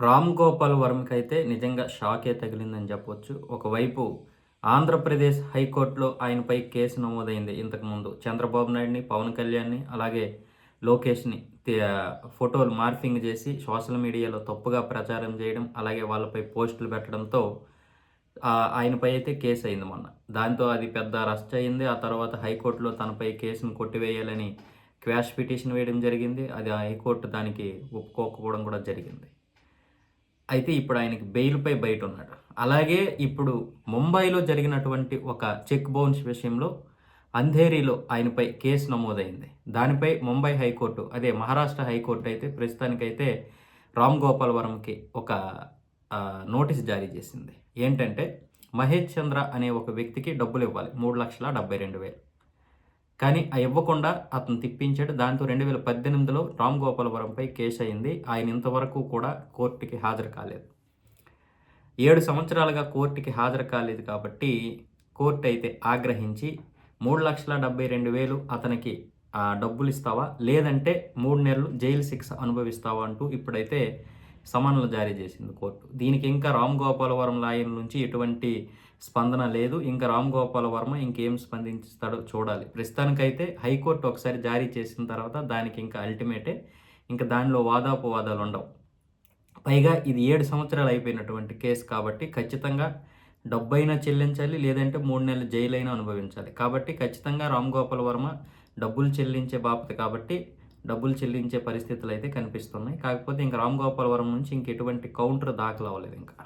రామ్ గోపాల్ వర్మకైతే నిజంగా షాకే తగిలిందని చెప్పొచ్చు. ఒకవైపు ఆంధ్రప్రదేశ్ హైకోర్టులో ఆయనపై కేసు నమోదైంది ఇంతకుముందు. చంద్రబాబు నాయుడిని, పవన్ కళ్యాణ్‌ని అలాగే లోకేష్‌ని ఫోటోలు మార్ఫింగ్ చేసి సోషల్ మీడియాలో తప్పుగా ప్రచారం చేయడం, అలాగే వాళ్ళపై పోస్టులు పెట్టడంతో ఆయనపై అయితే కేసు అయింది మొన్న. దాంతో అది పెద్ద రచ్చ అయింది. ఆ తర్వాత హైకోర్టులో తనపై కేసును కొట్టివేయాలని క్వాష్ పిటిషన్ వేయడం జరిగింది. అది హైకోర్టు దానికి ఒప్పుకోకపోవడం కూడా జరిగింది. అయితే ఇప్పుడు ఆయనకి బెయిల్‌పై బయటున్నాడు. అలాగే ఇప్పుడు ముంబైలో జరిగినటువంటి ఒక చెక్ బౌన్స్ విషయంలో అంధేరిలో ఆయనపై కేసు నమోదైంది. దానిపై ముంబై హైకోర్టు, అదే మహారాష్ట్ర హైకోర్టు అయితే ప్రస్తుతానికైతే రామ్ గోపాల్ వర్మకి ఒక నోటీస్ జారీ చేసింది. ఏంటంటే మహేష్ చంద్ర అనే ఒక వ్యక్తికి డబ్బులివ్వాలి 3,72,000. కానీ ఇవ్వకుండా అతను తిప్పించాడు. దాంతో 2018లో రామ్ గోపాల్ వర్మపై కేసు అయింది. ఆయన ఇంతవరకు కూడా కోర్టుకి హాజరు కాలేదు. 7 సంవత్సరాలుగా కోర్టుకి హాజరు కాలేదు కాబట్టి కోర్టు అయితే ఆగ్రహించి 3,72,000 అతనికి డబ్బులు ఇస్తావా? లేదంటే 3 నెలలు జైలు శిక్ష అనుభవిస్తావా? అంటూ ఇప్పుడైతే సమన్లు జారీ చేసింది కోర్టు. దీనికి ఇంకా రామ్ గోపాల్ వర్మ లాయర్ నుంచి ఎటువంటి స్పందన లేదు. ఇంకా రామ్ గోపాల్ వర్మ ఇంకేం స్పందిస్తాడో చూడాలి. ప్రస్తుతానికైతే హైకోర్టు ఒకసారి జారీ చేసిన తర్వాత దానికి ఇంకా అల్టిమేటే. ఇంకా దానిలో వాదాపోవాదాలు ఉండవు. పైగా ఇది 7 సంవత్సరాలు అయిపోయినటువంటి కేసు కాబట్టి ఖచ్చితంగా డబ్బైనా చెల్లించాలి, లేదంటే 3 నెలల జైలైనా అనుభవించాలి. కాబట్టి ఖచ్చితంగా రామ్ గోపాల్ వర్మ డబ్బులు చెల్లించే బాపత కాబట్టి డబ్బులు చెల్లించే పరిస్థితులు అయితే కనిపిస్తున్నాయి. కాకపోతే ఇంక రామ్ గోపాల్ వర్మ నుంచి ఇంకెటువంటి కౌంటర్ దాఖలు అవ్వలేదు ఇంకా.